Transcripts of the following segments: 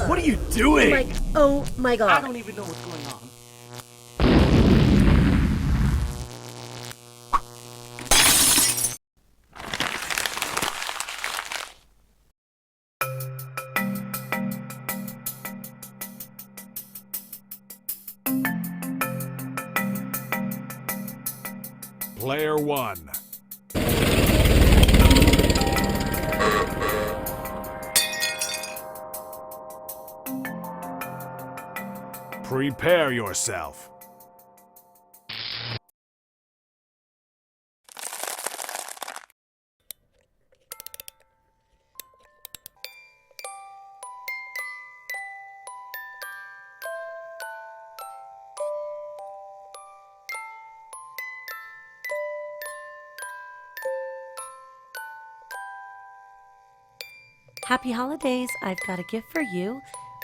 What are you doing? Oh my god. I don't even know what's going on. Player one. Prepare yourself. Happy holidays! I've got a gift for you.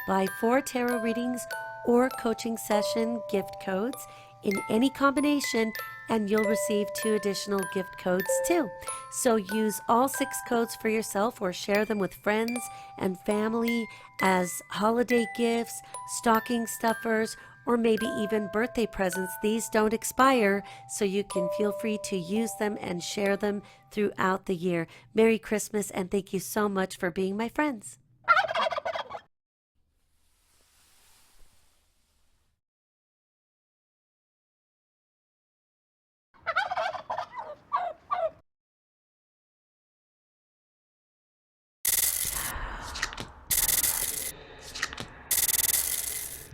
Buy 4 tarot readings or coaching session gift codes in any combination and you'll receive 2 additional gift codes too. So use all 6 codes for yourself or share them with friends and family as holiday gifts, stocking stuffers, or maybe even birthday presents. These don't expire, so you can feel free to use them and share them throughout the year. Merry Christmas and thank you so much for being my friends.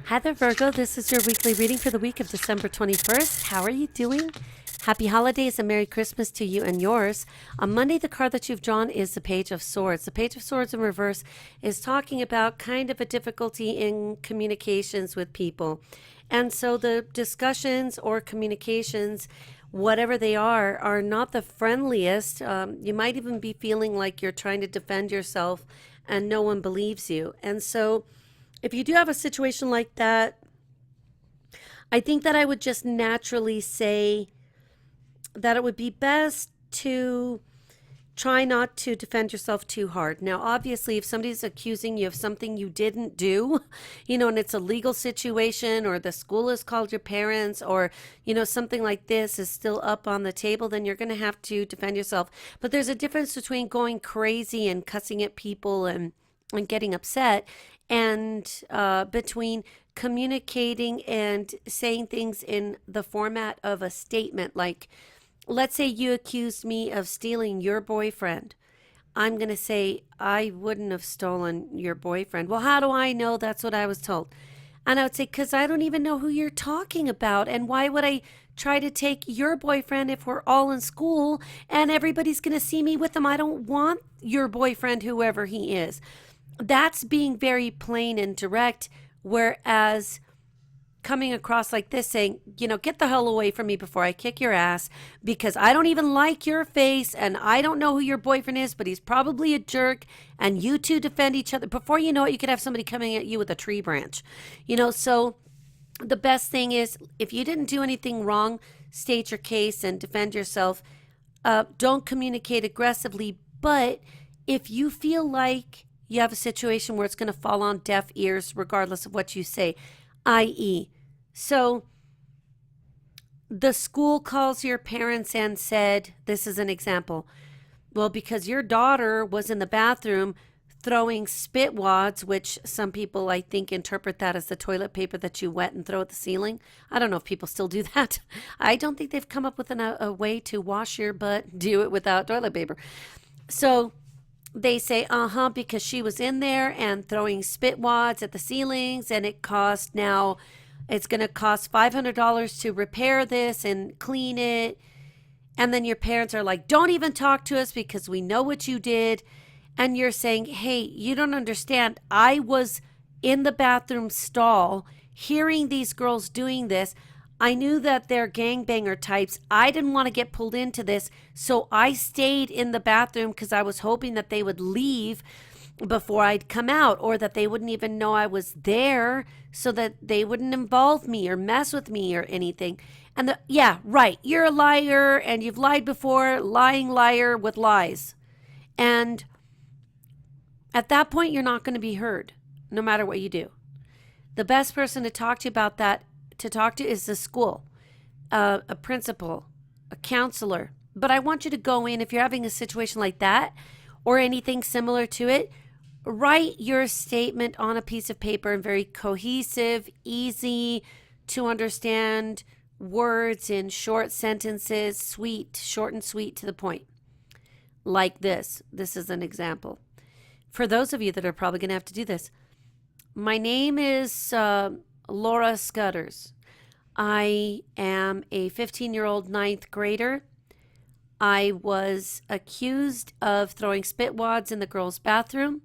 Hi there, Virgo. This is your weekly reading for the week of December 21st. How are you doing? Happy holidays and Merry Christmas to you and yours. On Monday, the card that you've drawn is the Page of Swords. The Page of Swords in reverse is talking about kind of a difficulty in communications with people. And so the discussions or communications, whatever they are not the friendliest. You might even be feeling like you're trying to defend yourself and no one believes you. And so if you do have a situation like that, I think that I would just naturally say that it would be best to try not to defend yourself too hard. Now, obviously, if somebody's accusing you of something you didn't do, and it's a legal situation or the school has called your parents or, something like this is still up on the table, then you're going to have to defend yourself. But there's a difference between going crazy and cussing at people and getting upset and between communicating and saying things in the format of a statement. Like, let's say you accused me of stealing your boyfriend. I'm going to say, I wouldn't have stolen your boyfriend. Well, how do I know? That's what I was told. And I would say, because I don't even know who you're talking about. And why would I try to take your boyfriend if we're all in school and everybody's going to see me with him? I don't want your boyfriend, whoever he is. That's being very plain and direct, whereas coming across like this saying, get the hell away from me before I kick your ass because I don't even like your face and I don't know who your boyfriend is, but he's probably a jerk and you two defend each other. Before you know it, you could have somebody coming at you with a tree branch, so the best thing is if you didn't do anything wrong, state your case and defend yourself. Don't communicate aggressively, but if you feel like you have a situation where it's going to fall on deaf ears regardless of what you say, i.e., so the school calls your parents and said, this is an example, well, because your daughter was in the bathroom throwing spit wads, which some people, I think, interpret that as the toilet paper that you wet and throw at the ceiling. I don't know if people still do that. I don't think they've come up with a way to wash your butt, do it without toilet paper. So they say, because she was in there and throwing spit wads at the ceilings and it's going to cost $500 to repair this and clean it. And then your parents are like, don't even talk to us because we know what you did. and you're saying, hey, you don't understand. I was in the bathroom stall hearing these girls doing this. I knew that they're gangbanger types. I didn't want to get pulled into this, so I stayed in the bathroom because I was hoping that they would leave before I'd come out, or that they wouldn't even know I was there, so that they wouldn't involve me or mess with me or anything. And yeah, right, you're a liar and you've lied before, lying liar with lies. And at that point, you're not going to be heard, no matter what you do. The best person to talk to about that, is the school, a principal, a counselor. But I want you to go in, if you're having a situation like that or anything similar to it, write your statement on a piece of paper in very cohesive, easy to understand words in short sentences, short and sweet to the point. Like this. This is an example. For those of you that are probably going to have to do this. My name is Laura Scutters. I am a 15-year-old ninth grader. I was accused of throwing spit wads in the girls' bathroom,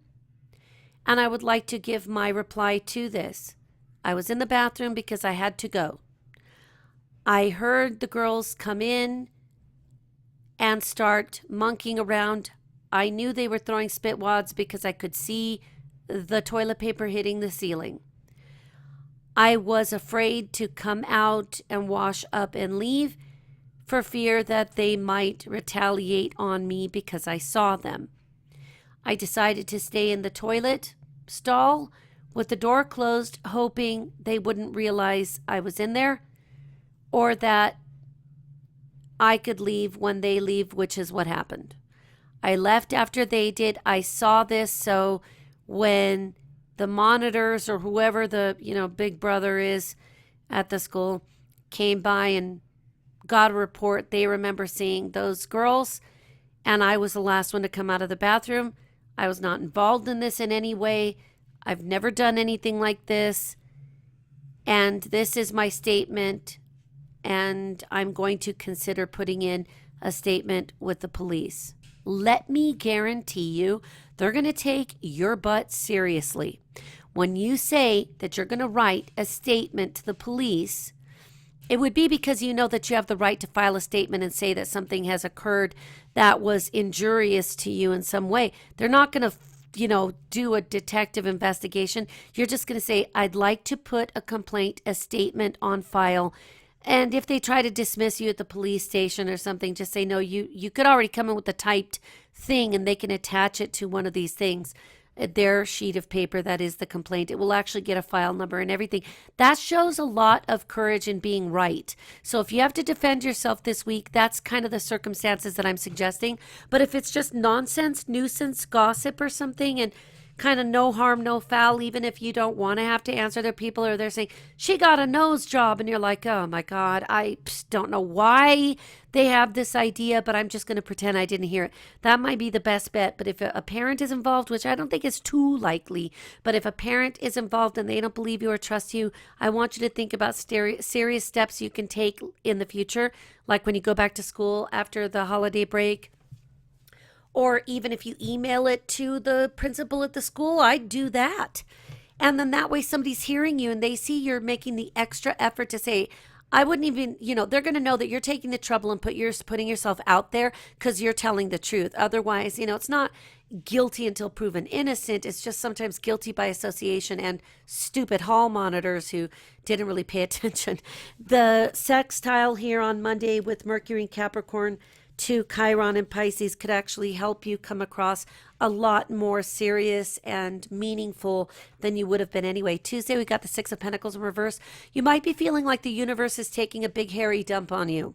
and I would like to give my reply to this. I was in the bathroom because I had to go. I heard the girls come in and start monkeying around. I knew they were throwing spit wads because I could see the toilet paper hitting the ceiling. I was afraid to come out and wash up and leave for fear that they might retaliate on me because I saw them. I decided to stay in the toilet stall with the door closed, hoping they wouldn't realize I was in there, or that I could leave when they leave, which is what happened. I left after they did. I saw this, so when the monitors or whoever the, big brother is at the school came by and got a report, they remember seeing those girls, and I was the last one to come out of the bathroom. I was not involved in this in any way. I've never done anything like this, and this is my statement, and I'm going to consider putting in a statement with the police. Let me guarantee you, they're going to take your butt seriously. When you say that you're going to write a statement to the police, it would be because you know that you have the right to file a statement and say that something has occurred that was injurious to you in some way. They're not going to, do a detective investigation. You're just going to say, I'd like to put a complaint, a statement on file. And if they try to dismiss you at the police station or something, just say, no, you could already come in with a typed thing and they can attach it to one of these things, their sheet of paper that is the complaint. It will actually get a file number and everything. That shows a lot of courage in being right. So if you have to defend yourself this week, that's kind of the circumstances that I'm suggesting. But if it's just nonsense, nuisance, gossip or something, and kind of no harm, no foul, even if you don't want to have to answer their people, or they're saying, she got a nose job, and you're like, oh my God, I don't know why they have this idea, but I'm just going to pretend I didn't hear it. That might be the best bet. But if a parent is involved, which I don't think is too likely, but if a parent is involved and they don't believe you or trust you, I want you to think about serious steps you can take in the future, like when you go back to school after the holiday break. Or even if you email it to the principal at the school, I'd do that. And then that way somebody's hearing you and they see you're making the extra effort to say, I wouldn't even, they're going to know that you're taking the trouble and putting yourself out there because you're telling the truth. Otherwise, it's not guilty until proven innocent. It's just sometimes guilty by association, and stupid hall monitors who didn't really pay attention. The sextile here on Monday with Mercury and Capricorn to Chiron and Pisces could actually help you come across a lot more serious and meaningful than you would have been anyway. Tuesday, we got the Six of Pentacles in reverse. You might be feeling like the universe is taking a big hairy dump on you,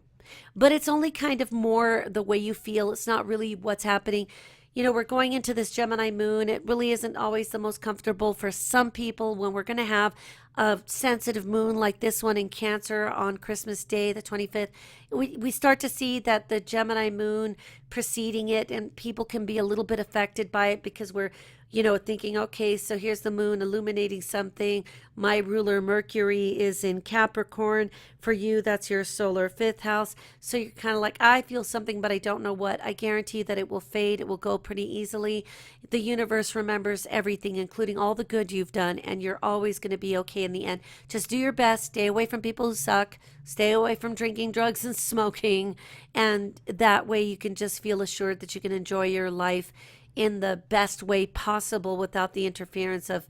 but it's only kind of more the way you feel. It's not really what's happening. We're going into this Gemini moon. It really isn't always the most comfortable for some people when we're going to have a sensitive moon like this one in Cancer on Christmas Day, the 25th. We start to see that the Gemini moon preceding it, and people can be a little bit affected by it because we're, thinking, okay, so here's the moon illuminating something. My ruler Mercury is in Capricorn. For you, that's your solar 5th house. So you're kind of like, I feel something, but I don't know what. I guarantee that it will fade. It will go pretty easily. The universe remembers everything, including all the good you've done, and you're always going to be okay in the end. Just do your best. Stay away from people who suck. Stay away from drinking, drugs, and smoking. And that way you can just feel assured that you can enjoy your life in the best way possible without the interference of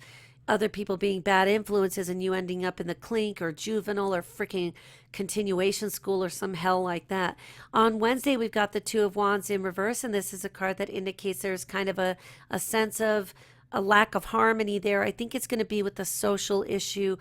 other people being bad influences and you ending up in the clink or juvenile or freaking continuation school or some hell like that. On Wednesday, we've got the Two of Wands in reverse, and this is a card that indicates there's kind of a sense of a lack of harmony there. I think it's going to be with the social issue,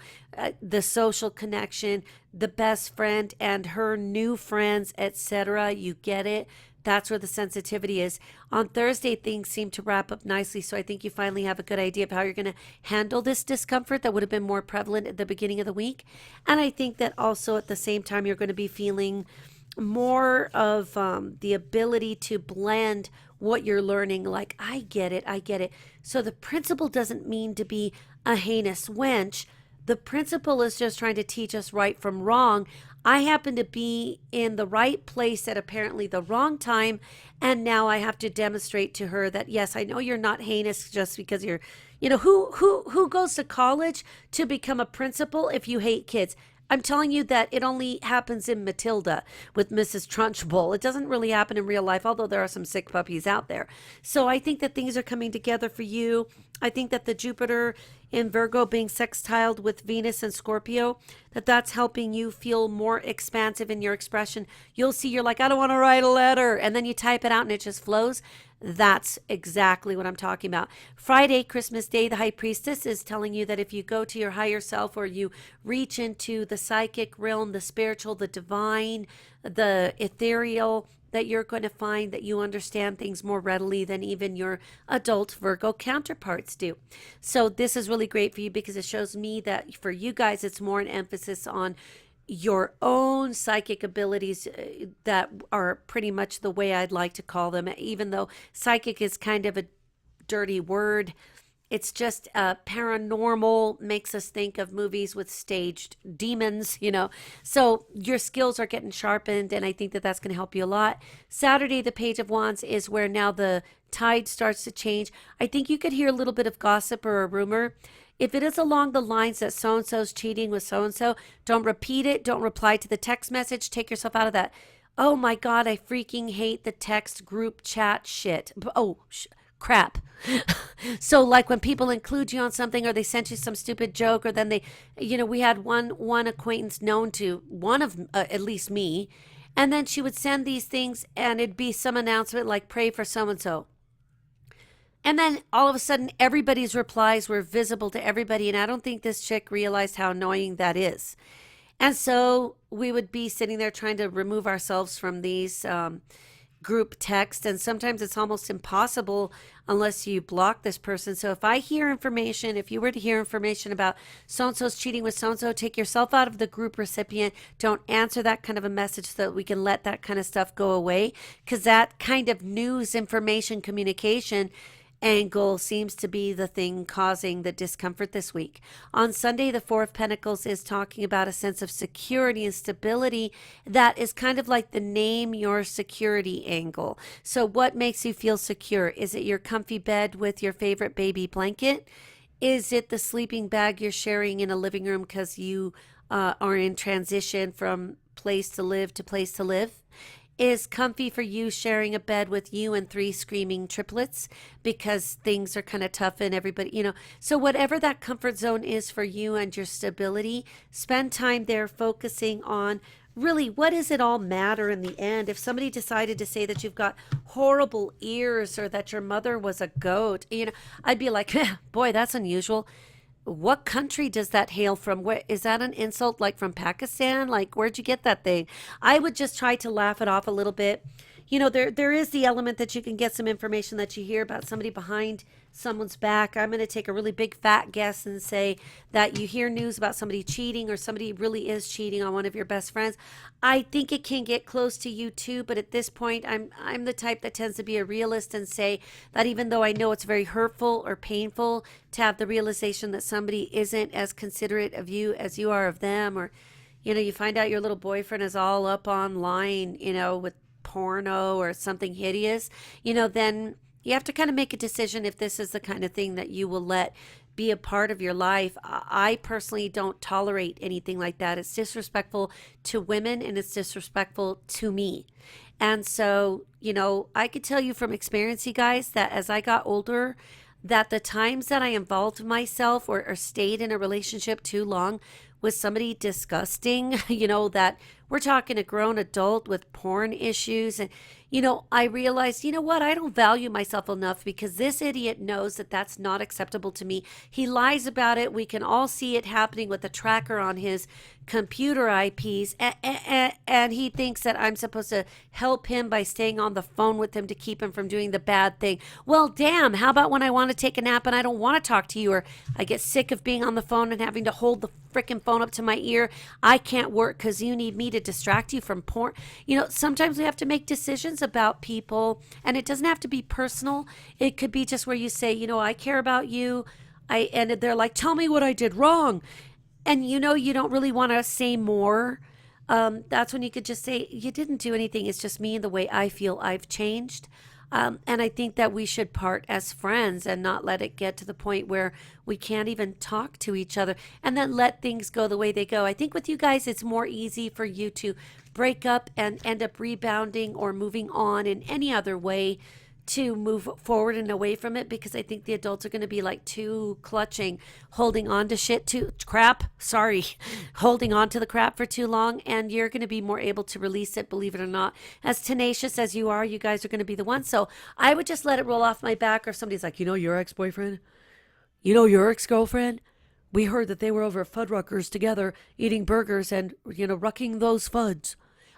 the social connection, the best friend and her new friends, etc. You get it? That's where the sensitivity is. On Thursday, things seem to wrap up nicely, so I think you finally have a good idea of how you're going to handle this discomfort that would have been more prevalent at the beginning of the week. And I think that also at the same time, you're going to be feeling more of the ability to blend what you're learning. Like, I get it, I get it. So the principle doesn't mean to be a heinous wench. The principle is just trying to teach us right from wrong. I happen to be in the right place at apparently the wrong time, and now I have to demonstrate to her that, yes, I know you're not heinous just because you're, who goes to college to become a principal if you hate kids? I'm telling you that it only happens in Matilda with Mrs. Trunchbull. It doesn't really happen in real life, although there are some sick puppies out there. So I think that things are coming together for you. I think that the Jupiter in Virgo being sextiled with Venus and Scorpio, that's helping you feel more expansive in your expression. You'll see you're like, I don't want to write a letter. And then you type it out and it just flows. That's exactly what I'm talking about. Friday, Christmas Day, the High Priestess is telling you that if you go to your higher self or you reach into the psychic realm, the spiritual, the divine, the ethereal, that you're going to find that you understand things more readily than even your adult Virgo counterparts do. So this is really great for you because it shows me that for you guys, it's more an emphasis on your own psychic abilities that are pretty much the way I'd like to call them, even though psychic is kind of a dirty word. It's just paranormal, makes us think of movies with staged demons, So your skills are getting sharpened, and I think that that's going to help you a lot. Saturday, the Page of Wands is where now the tide starts to change. I think you could hear a little bit of gossip or a rumor. If it is along the lines that so-and-so's cheating with so-and-so, don't repeat it. Don't reply to the text message. Take yourself out of that. Oh my God, I freaking hate the text group chat shit. Crap. So like when people include you on something or they sent you some stupid joke or then they, we had one acquaintance known to one of at least me, and then she would send these things and it'd be some announcement like pray for so-and-so. And then all of a sudden everybody's replies were visible to everybody, and I don't think this chick realized how annoying that is. And so we would be sitting there trying to remove ourselves from these group text, and sometimes it's almost impossible unless you block this person. So if I hear information, if you were to hear information about so-and-so's cheating with so-and-so, take yourself out of the group recipient. Don't answer that kind of a message so that we can let that kind of stuff go away, because that kind of news information communication angle seems to be the thing causing the discomfort this week. On Sunday, the Four of Pentacles is talking about a sense of security and stability that is kind of like the name your security angle. So what makes you feel secure? Is it your comfy bed with your favorite baby blanket? Is it the sleeping bag you're sharing in a living room because you are in transition from place to live to place to live? Is comfy for you sharing a bed with you and 3 screaming triplets because things are kind of tough and everybody, So whatever that comfort zone is for you and your stability, spend time there focusing on really what does it all matter in the end. If somebody decided to say that you've got horrible ears or that your mother was a goat, I'd be like, boy, that's unusual. What country does that hail from? Where is that an insult, like from Pakistan? Like, where'd you get that thing? I would just try to laugh it off a little bit. There is the element that you can get some information that you hear about somebody behind someone's back. I'm going to take a really big fat guess and say that you hear news about somebody cheating or somebody really is cheating on one of your best friends. I think it can get close to you too, but at this point, I'm the type that tends to be a realist and say that even though I know it's very hurtful or painful to have the realization that somebody isn't as considerate of you as you are of them, or, you find out your little boyfriend is all up online, with porno or something hideous, then You have to kind of make a decision if this is the kind of thing that you will let be a part of your life. I personally don't tolerate anything like that. It's disrespectful to women and it's disrespectful to me. And so, you know, I could tell you from experience, you guys, that as I got older, that the times that I involved myself or stayed in a relationship too long with somebody disgusting, you know, that we're talking a grown adult with porn issues. And, you know, I realized, you know what, I don't value myself enough because this idiot knows that that's not acceptable to me. He lies about it. We can all see it happening with the tracker on his computer IPs. And he thinks that I'm supposed to help him by staying on the phone with him to keep him from doing the bad thing. Well, damn, how about when I want to take a nap and I don't want to talk to you, or I get sick of being on the phone and having to hold the freaking phone up to my ear. I can't work because you need me to distract you from porn. You know, sometimes we have to make decisions about people, and it doesn't have to be personal. It could be just where you say, you know, I care about you. And they're like, tell me what I did wrong. And you know, you don't really want to say more. That's when you could just say, you didn't do anything. It's just me and the way I feel I've changed. And I think that we should part as friends and not let it get to the point where we can't even talk to each other and then let things go the way they go. I think with you guys, it's more easy for you to break up and end up rebounding or moving on in any other way to move forward and away from it, because I think the adults are going to be like too clutching, holding on to holding on to the crap for too long, and you're going to be more able to release it, believe it or not. As tenacious as you are, you guys are going to be the ones. So I would just let it roll off my back. Or if somebody's like, you know, your ex-boyfriend, you know, your ex-girlfriend, we heard that they were over at Fuddruckers together eating burgers and, you know, rucking those fuds.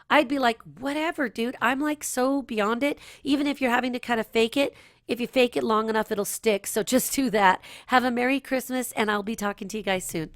I'd be like, whatever, dude. I'm like so beyond it. Even if you're having to kind of fake it, if you fake it long enough, it'll stick. So just do that. Have a Merry Christmas, and I'll be talking to you guys soon.